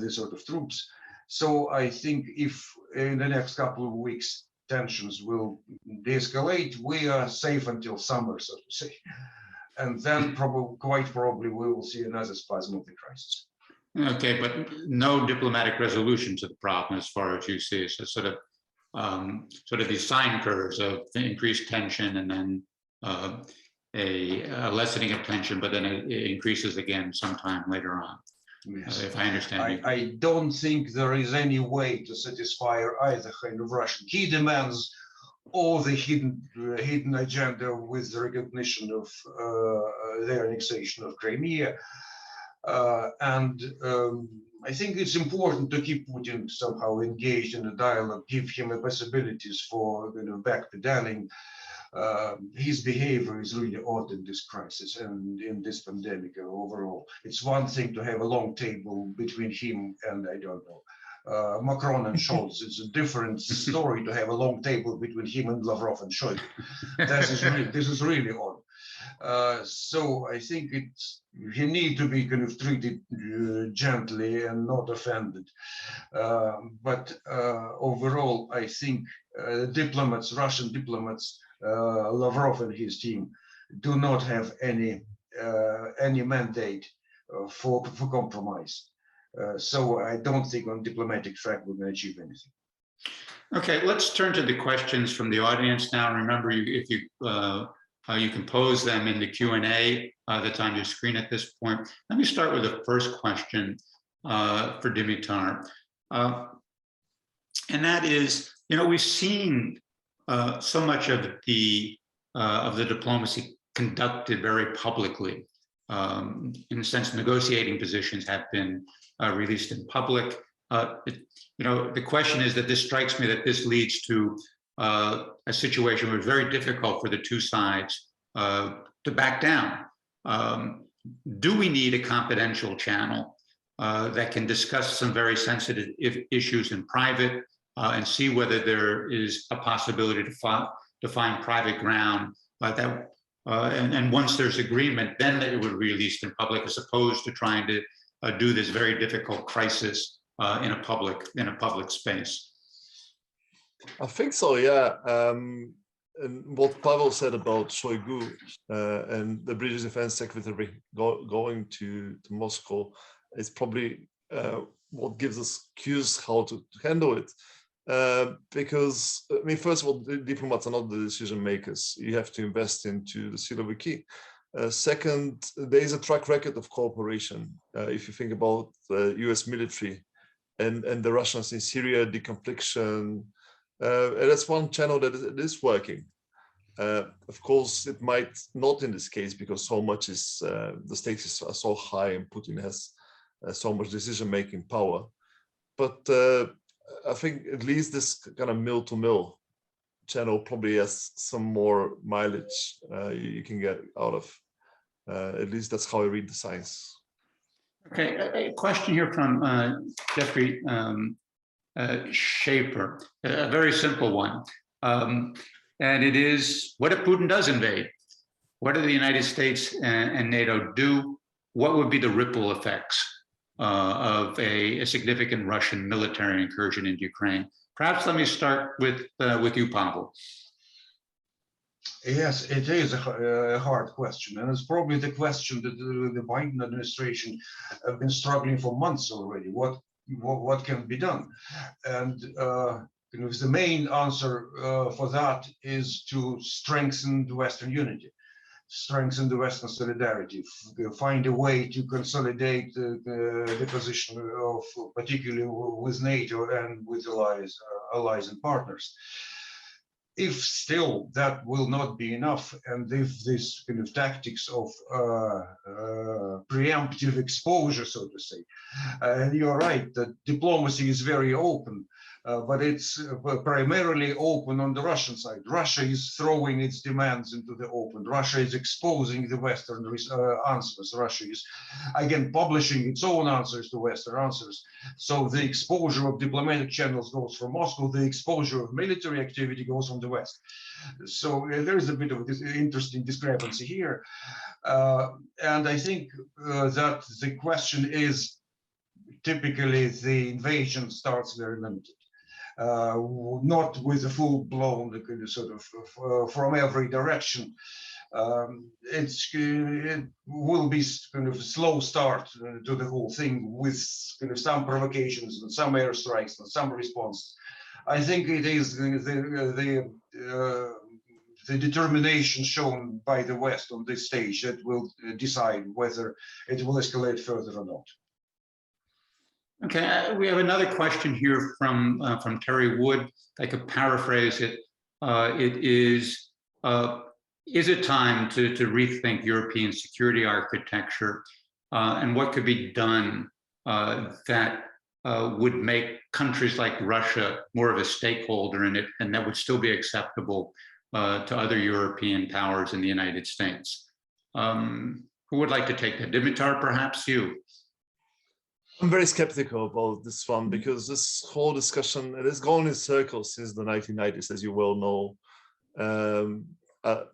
Speaker 3: sort of troops. So I think if in the next couple of weeks tensions will de-escalate, we are safe until summer, so to say. And then quite probably we will see another spasm of the crisis.
Speaker 2: Okay, but no diplomatic resolution to the problem as far as you see. So sort of these sine curves of increased tension and then a lessening of tension, but then it increases again sometime later on.
Speaker 3: Yes.
Speaker 2: If I understand you.
Speaker 3: I don't think there is any way to satisfy either kind of Russian key demands or the hidden agenda with the recognition of their annexation of Crimea. I think it's important to keep Putin somehow engaged in a dialogue, give him possibilities for backpedaling. His behavior is really odd in this crisis and in this pandemic overall. It's one thing to have a long table between him and, I don't know, Macron and Scholz. It's a different story to have a long table between him and Lavrov and Shoigu. This is really odd. So I think he need to be kind of treated gently and not offended. But overall, I think diplomats, Russian diplomats, Lavrov and his team do not have any mandate for compromise. So I don't think on diplomatic track we're going to achieve anything.
Speaker 2: Okay, let's turn to the questions from the audience now. Remember, if you can pose them in the Q&A that's on your screen at this point. Let me start with the first question for Dimitar. And that is, we've seen so much of the diplomacy conducted very publicly. In a sense, negotiating positions have been released in public. The question is that this strikes me that this leads to a situation where it's very difficult for the two sides to back down. Do we need a confidential channel that can discuss some very sensitive issues in private and see whether there is a possibility to find private ground and once there's agreement, then it would be released in public, as opposed to trying to do this very difficult crisis in a public space?
Speaker 4: I think so, yeah. And what Pavel said about Shoigu and the British Defense Secretary going to Moscow is probably what gives us cues how to handle it. Because, I mean, first of all, the diplomats are not the decision makers. You have to invest into the Siloviki. Second, there is a track record of cooperation. If you think about the US military and the Russians in Syria, deconfliction, that's one channel that is working. Of course, it might not in this case because so much is, the stakes are so high and Putin has so much decision-making power. But I think at least this kind of mill-to-mill channel probably has some more mileage you can get out of. At least that's how I read the signs.
Speaker 2: Okay, a question here from Jeffrey Schaefer, a very simple one. And it is, what if Putin does invade? What do the United States and NATO do? What would be the ripple effects of a significant Russian military incursion into Ukraine? Perhaps let me start with you, Pavel.
Speaker 3: Yes, it is a hard question, and it's probably the question that the Biden administration have been struggling for months already. What can be done? And the main answer for that is to strengthen the Western unity, strengthen the Western solidarity, find a way to consolidate the position of, particularly with NATO and with allies and partners. If still that will not be enough, and if this kind of tactics of preemptive exposure, so to say, and you're right that diplomacy is very open, but it's primarily open on the Russian side. Russia is throwing its demands into the open. Russia is exposing the Western answers. Russia is, again, publishing its own answers to Western answers. So the exposure of diplomatic channels goes from Moscow. The exposure of military activity goes from the West. So there is a bit of this interesting discrepancy here. And I think that the question is, typically the invasion starts very limited. Not with a full-blown sort of from every direction. It will be kind of a slow start to the whole thing with kind of some provocations and some airstrikes and some response. I think it is the the determination shown by the West on this stage that will decide whether it will escalate further or not.
Speaker 2: Okay, we have another question here from Terry Wood. I could paraphrase it. Is it time to rethink European security architecture, and what could be done that would make countries like Russia more of a stakeholder in it, and that would still be acceptable to other European powers in the United States? Who would like to take that? Dimitar, perhaps you.
Speaker 4: I'm very skeptical about this one because this whole discussion, it has gone in circles since the 1990s, as you well know. I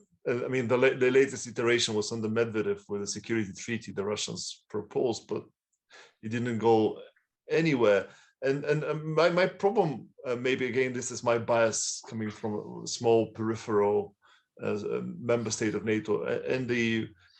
Speaker 4: mean, the latest iteration was under Medvedev with the security treaty the Russians proposed, but it didn't go anywhere. And my problem, maybe again, this is my bias coming from a small peripheral member state of NATO, and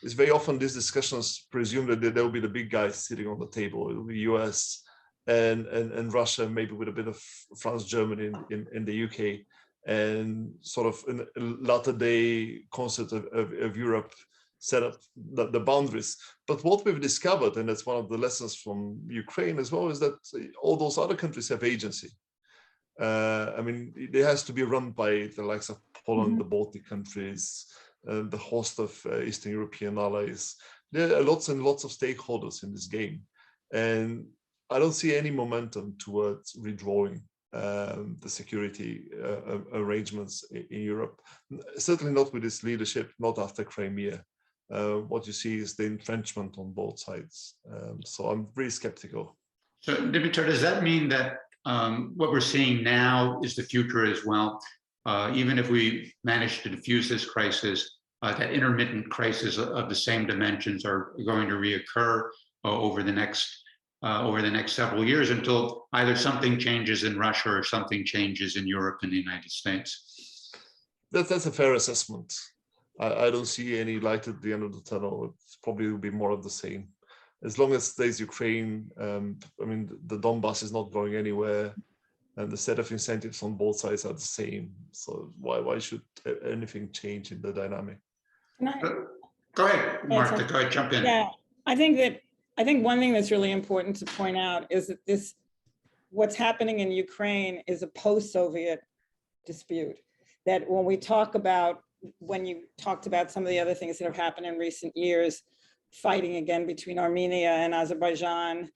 Speaker 4: it's very often these discussions presume that there will be the big guys sitting on the table. It will be US and Russia, maybe with a bit of France, Germany in the UK, and sort of in a latter day concept of Europe set up the boundaries. But what we've discovered, and that's one of the lessons from Ukraine as well, is that all those other countries have agency. I mean, it has to be run by the likes of Poland, the Baltic countries, the host of Eastern European allies. There are lots and lots of stakeholders in this game. And I don't see any momentum towards redrawing the security arrangements in Europe. Certainly not with this leadership, not after Crimea. What you see is the entrenchment on both sides. So I'm very skeptical.
Speaker 2: So, Dimitar, does that mean that what we're seeing now is the future as well? Even if we manage to diffuse this crisis, that intermittent crisis of the same dimensions are going to reoccur over the next several years until either something changes in Russia or something changes in Europe and the United States.
Speaker 4: That's a fair assessment. I don't see any light at the end of the tunnel. It probably will be more of the same. As long as there's Ukraine, I mean, the Donbass is not going anywhere, and the set of incentives on both sides are the same. So why should anything change in the dynamic?
Speaker 2: Go ahead, Martha. Go ahead, jump in.
Speaker 5: Yeah, I think one thing that's really important to point out is that what's happening in Ukraine is a post-Soviet dispute. That when you talked about some of the other things that have happened in recent years, fighting again between Armenia and Azerbaijan,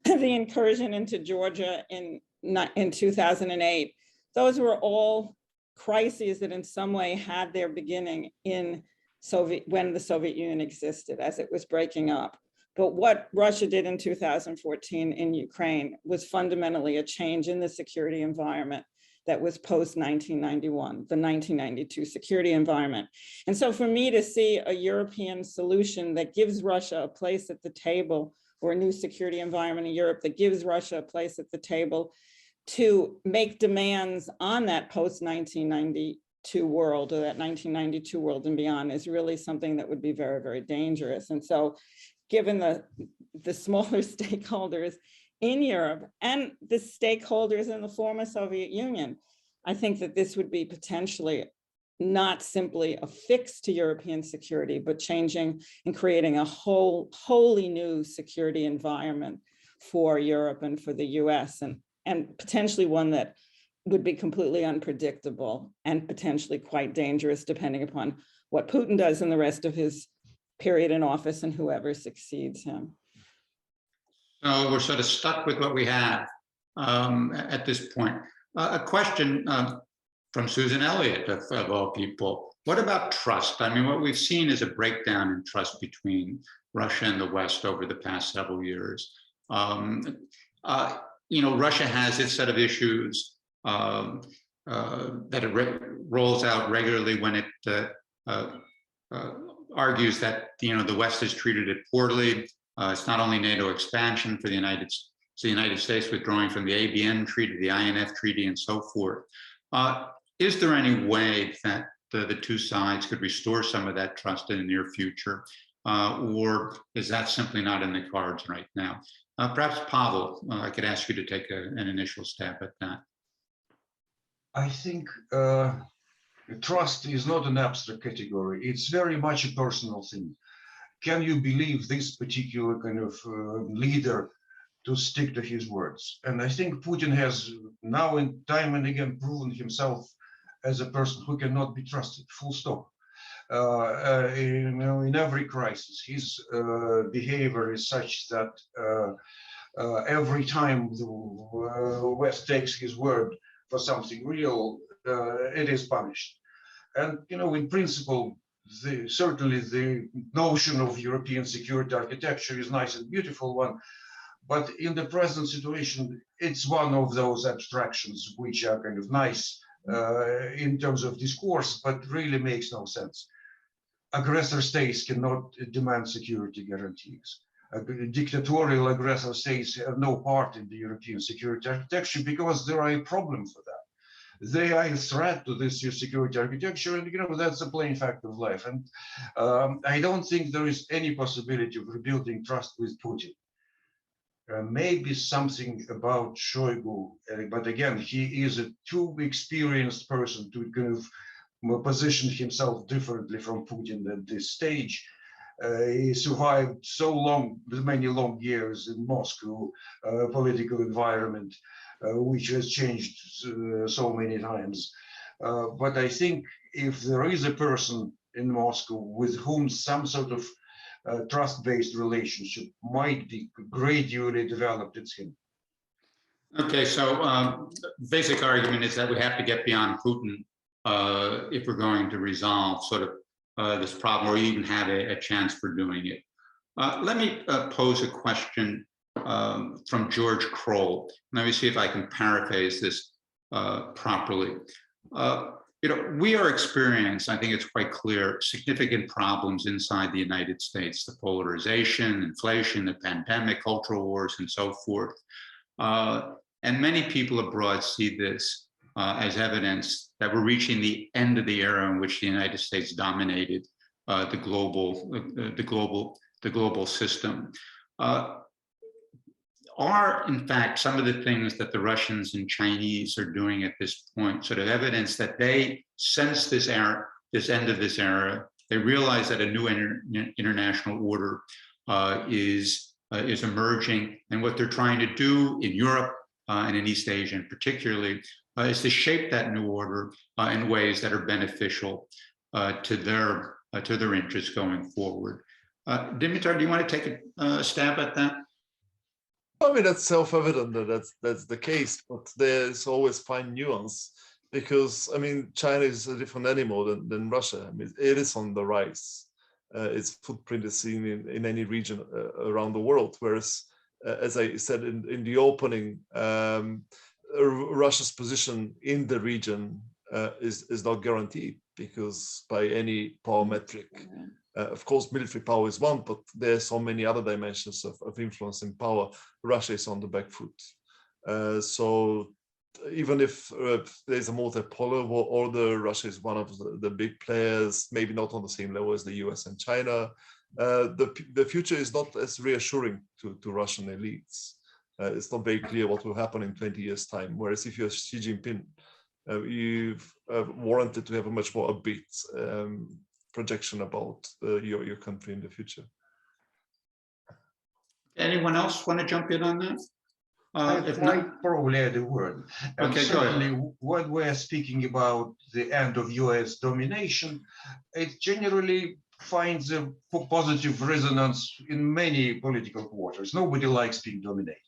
Speaker 5: the incursion into Georgia in 2008, those were all crises that in some way had their beginning when the Soviet Union existed, as it was breaking up. But what Russia did in 2014 in Ukraine was fundamentally a change in the security environment that was post-1991, the 1992 security environment. And so for me to see a European solution that gives Russia a place at the table, or a new security environment in Europe that gives Russia a place at the table to make demands on that post-1992 world, or that 1992 world and beyond, is really something that would be very, very dangerous. And so given the smaller stakeholders in Europe and the stakeholders in the former Soviet Union, I think that this would be potentially not simply a fix to European security, but changing and creating a wholly new security environment for Europe and for the US, and potentially one that would be completely unpredictable and potentially quite dangerous depending upon what Putin does in the rest of his period in office and whoever succeeds him.
Speaker 2: So we're sort of stuck with what we have at this point. A question from Susan Elliott, of all people. What about trust? I mean, what we've seen is a breakdown in trust between Russia and the West over the past several years. You know, Russia has its set of issues that it rolls out regularly when it argues that, you know, the West has treated it poorly. It's not only NATO expansion for the United States withdrawing from the ABM treaty, the INF treaty, and so forth. Is there any way that the two sides could restore some of that trust in the near future? Or is that simply not in the cards right now? Perhaps Pavel, I could ask you to take an initial stab at that.
Speaker 3: I think trust is not an abstract category. It's very much a personal thing. Can you believe this particular kind of leader to stick to his words? And I think Putin has now and time and again proven himself as a person who cannot be trusted, full stop. In every crisis, his behavior is such that every time the West takes his word for something real, it is punished. And in principle, certainly the notion of European security architecture is nice and beautiful one, but in the present situation, it's one of those abstractions which are kind of nice in terms of discourse, but really makes no sense. Aggressor states cannot demand security guarantees. Dictatorial aggressor states have no part in the European security architecture because there are a problem for that. They are a threat to this security architecture, and that's a plain fact of life. And I don't think there is any possibility of rebuilding trust with Putin. Maybe something about Shoigu, but again, he is a too experienced person to kind of position himself differently from Putin at this stage. He survived many long years in Moscow political environment, which has changed so many times. But I think if there is a person in Moscow with whom some sort of trust-based relationship might be gradually developed, it's him.
Speaker 2: Okay, so basic argument is that we have to get beyond Putin if we're going to resolve sort of this problem or even have a chance for doing it. Let me pose a question from George Kroll. Let me see if I can paraphrase this properly. We are experiencing, I think it's quite clear, significant problems inside the United States, the polarization, inflation, the pandemic, cultural wars, and so forth. And many people abroad see this as evidence that we're reaching the end of the era in which the United States dominated the global system. Are, in fact, some of the things that the Russians and Chinese are doing at this point sort of evidence that they sense this era, this end of this era? They realize that a new international order is emerging, and what they're trying to do in Europe and in East Asia, and particularly, is to shape that new order in ways that are beneficial to their interests going forward. Dimitar, do you want to take a stab at that?
Speaker 4: I mean, that's self-evident that that's the case, but there's always fine nuance because, I mean, China is a different animal than Russia. I mean, it is on the rise. Its footprint is seen in any region around the world, whereas, as I said in the opening, Russia's position in the region is not guaranteed because by any power metric, of course, military power is one, but there are so many other dimensions of influence and power. Russia is on the back foot. So even if there's a multipolar order, Russia is one of the big players, maybe not on the same level as the US and China. The future is not as reassuring to Russian elites. It's not very clear what will happen in 20 years' time. Whereas if you're Xi Jinping, you've warranted to have a much more upbeat projection about your country in the future.
Speaker 2: Anyone else want to jump in on that?
Speaker 3: I might probably add a word. And
Speaker 2: Okay,
Speaker 3: certainly when we're speaking about the end of US domination, it generally finds a positive resonance in many political quarters. Nobody likes being dominated.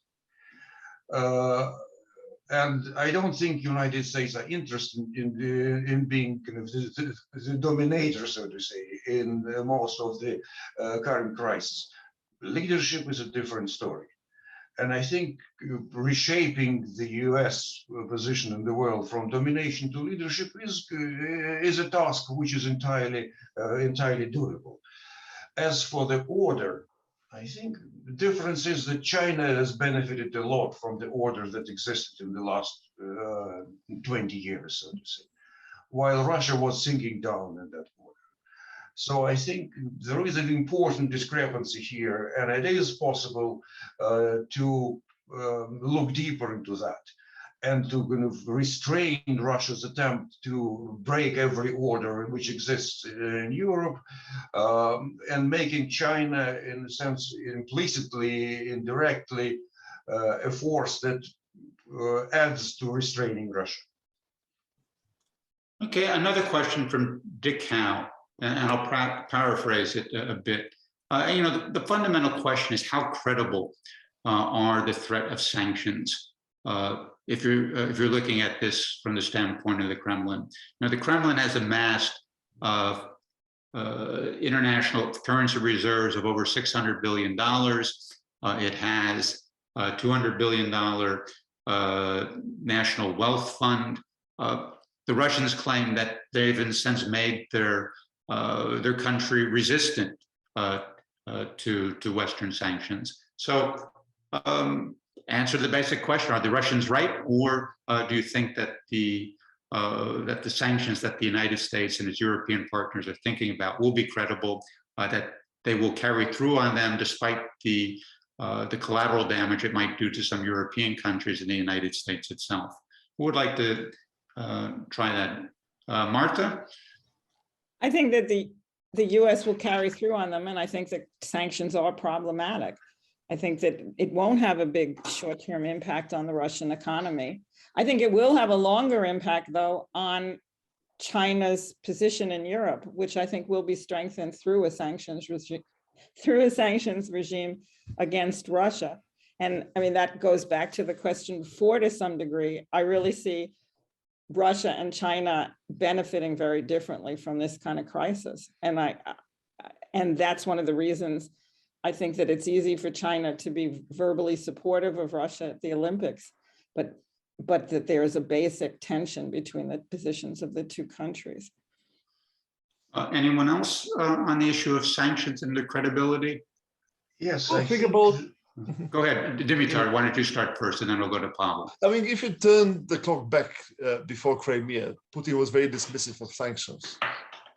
Speaker 3: And I don't think United States are interested in being kind of the dominator, so to say, in most of the current crisis. Leadership is a different story. And I think reshaping the US position in the world from domination to leadership is a task which is entirely doable. As for the order, I think the difference is that China has benefited a lot from the order that existed in the last 20 years, so to say, while Russia was sinking down in that order. So I think there is an important discrepancy here, and it is possible to look deeper into that. and to kind of restrain Russia's attempt to break every order which exists in Europe, and making China, in a sense, implicitly, indirectly, a force that adds to restraining Russia.
Speaker 2: Okay, another question from Dick Howe, and I'll paraphrase it a bit. The fundamental question is how credible are the threat of sanctions? If you're looking at this from the standpoint of the Kremlin. Now, the Kremlin has amassed international currency reserves of over $600 billion. It has a $200 billion national wealth fund. The Russians claim that they've in a sense made their country resistant to Western sanctions. So answer the basic question: are the Russians right, or do you think that the sanctions that the United States and its European partners are thinking about will be credible, that they will carry through on them despite the collateral damage it might do to some European countries and the United States itself? Who would like to try that? Martha?
Speaker 5: I think that the US will carry through on them, and I think that sanctions are problematic. I think that it won't have a big short-term impact on the Russian economy. I think it will have a longer impact, though, on China's position in Europe, which I think will be strengthened through a sanctions regime against Russia. And I mean, that goes back to the question before to some degree. I really see Russia and China benefiting very differently from this kind of crisis. And that's one of the reasons I think that it's easy for China to be verbally supportive of Russia at the Olympics, but that there is a basic tension between the positions of the two countries.
Speaker 2: Anyone else on the issue of sanctions and their credibility?
Speaker 3: Yes,
Speaker 4: I think about.
Speaker 2: Go ahead, Dimitar, why don't you start first and then we'll go to Pavel.
Speaker 4: I mean, if you turn the clock back before Crimea, Putin was very dismissive of sanctions.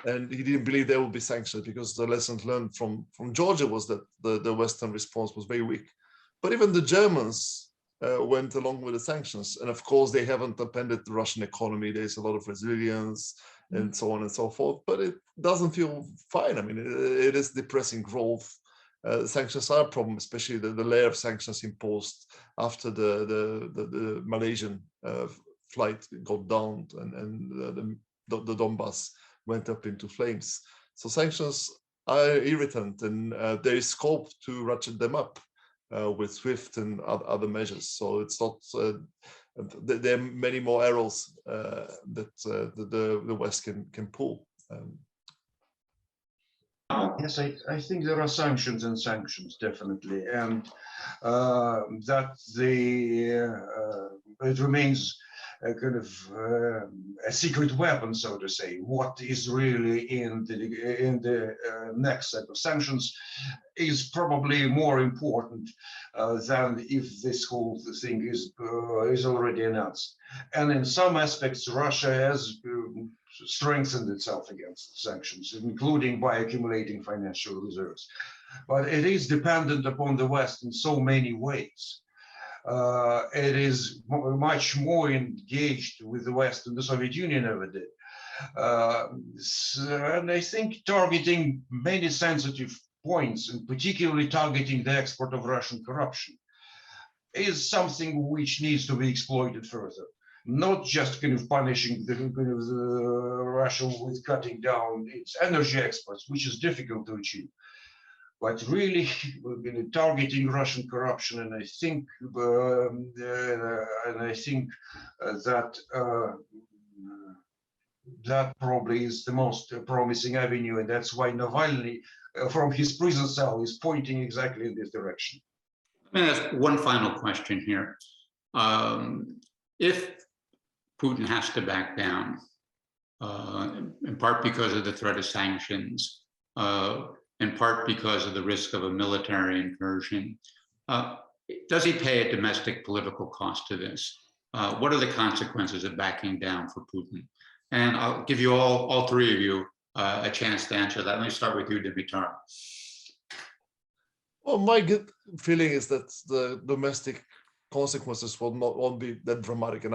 Speaker 4: And he didn't believe there would be sanctions because the lessons learned from Georgia was that the Western response was very weak. But even the Germans went along with the sanctions. And of course, they haven't upended the Russian economy. There's a lot of resilience and so on and so forth. But it doesn't feel fine. I mean, it is depressing growth. Sanctions are a problem, especially the layer of sanctions imposed after the Malaysian flight got downed and the Donbass went up into flames. So sanctions are irritant, and there is scope to ratchet them up with SWIFT and other measures. So it's not, there are many more arrows that the West can pull.
Speaker 3: Yes, I think there are sanctions and sanctions, definitely, and that it remains a kind of a secret weapon, so to say. What is really in the next set of sanctions is probably more important than if this whole thing is already announced. And in some aspects, Russia has strengthened itself against sanctions, including by accumulating financial reserves. But it is dependent upon the West in so many ways. It is much more engaged with the West than the Soviet Union ever did. And I think targeting many sensitive points, and particularly targeting the export of Russian corruption, is something which needs to be exploited further. Not just kind of punishing Russia with cutting down its energy exports, which is difficult to achieve, but really targeting Russian corruption. And I think that probably is the most promising avenue, and that's why Navalny, from his prison cell, is pointing exactly in this direction.
Speaker 2: Let me ask one final question here. If Putin has to back down, in part because of the threat of sanctions, in part because of the risk of a military incursion, does he pay a domestic political cost to this? What are the consequences of backing down for Putin? And I'll give you all three of you a chance to answer that. Let me start with you, Dimitar.
Speaker 4: Well, my good feeling is that the domestic consequences won't be that dramatic, and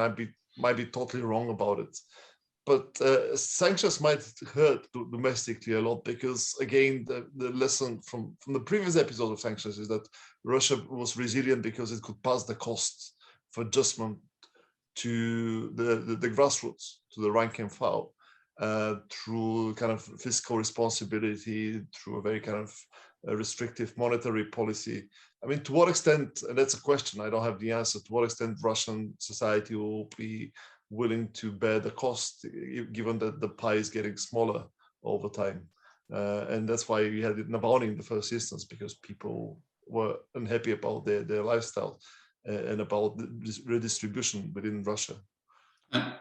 Speaker 4: might be totally wrong about it. But sanctions might hurt domestically a lot, because again, the lesson from the previous episode of sanctions is that Russia was resilient because it could pass the cost of adjustment to the grassroots, to the rank and file, through kind of fiscal responsibility, through a very kind of restrictive monetary policy. I mean, to what extent, and that's a question, I don't have the answer, to what extent Russian society will be willing to bear the cost, given that the pie is getting smaller over time. And that's why we had Navalny in the first instance, because people were unhappy about their lifestyle and about the redistribution within Russia.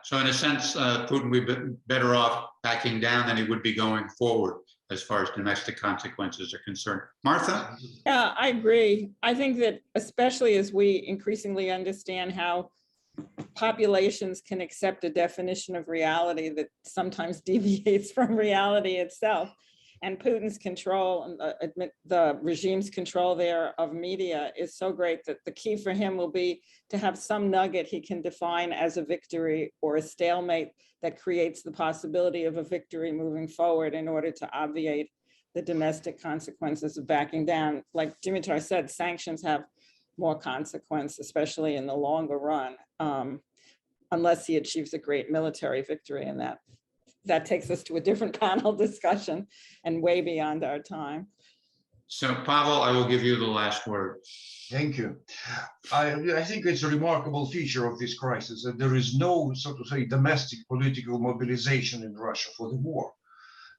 Speaker 2: So in a sense, Putin would be better off backing down than he would be going forward as far as domestic consequences are concerned. Martha?
Speaker 5: Yeah, I agree. I think that especially as we increasingly understand how populations can accept a definition of reality that sometimes deviates from reality itself, and Putin's control and the regime's control there of media is so great that the key for him will be to have some nugget he can define as a victory or a stalemate that creates the possibility of a victory moving forward in order to obviate the domestic consequences of backing down. Like Dimitar said, sanctions have more consequence, especially in the longer run, unless he achieves a great military victory, and that takes us to a different panel discussion and way beyond our time.
Speaker 2: So Pavel, I will give you the last word.
Speaker 3: Thank you. I think it's a remarkable feature of this crisis that there is no, so to say, domestic political mobilization in Russia for the war.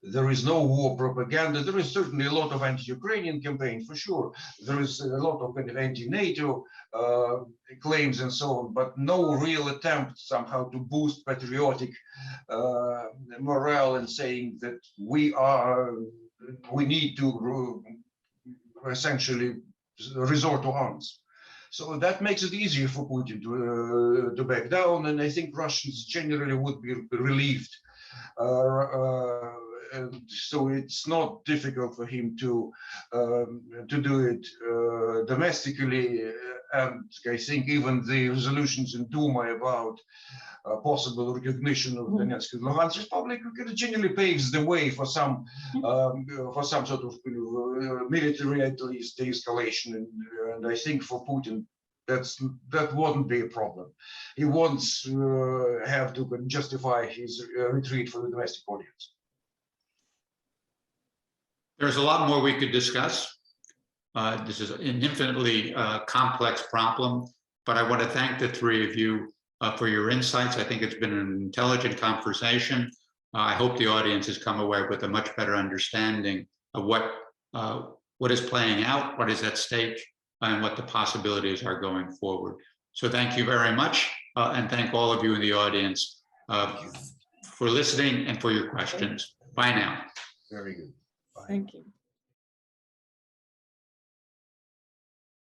Speaker 3: There is no war propaganda. There is certainly a lot of anti-Ukrainian campaign, for sure. There is a lot of anti-NATO claims and so on, but no real attempt somehow to boost patriotic morale and saying that we need to essentially resort to arms. So that makes it easier for Putin to back down, and I think Russians generally would be relieved. And so it's not difficult for him to do it domestically, and I think even the resolutions in Duma about possible recognition of Donetsk and Luhansk Republic generally paves the way for some sort of military, at least, de-escalation, and I think for Putin that wouldn't be a problem. He won't have to justify his retreat for the domestic audience.
Speaker 2: There's a lot more we could discuss. This is an infinitely complex problem, but I want to thank the three of you for your insights. I think it's been an intelligent conversation. I hope the audience has come away with a much better understanding of what is playing out, what is at stake, and what the possibilities are going forward. So thank you very much, and thank all of you in the audience for listening and for your questions. Bye now.
Speaker 3: Very good.
Speaker 5: Thank you.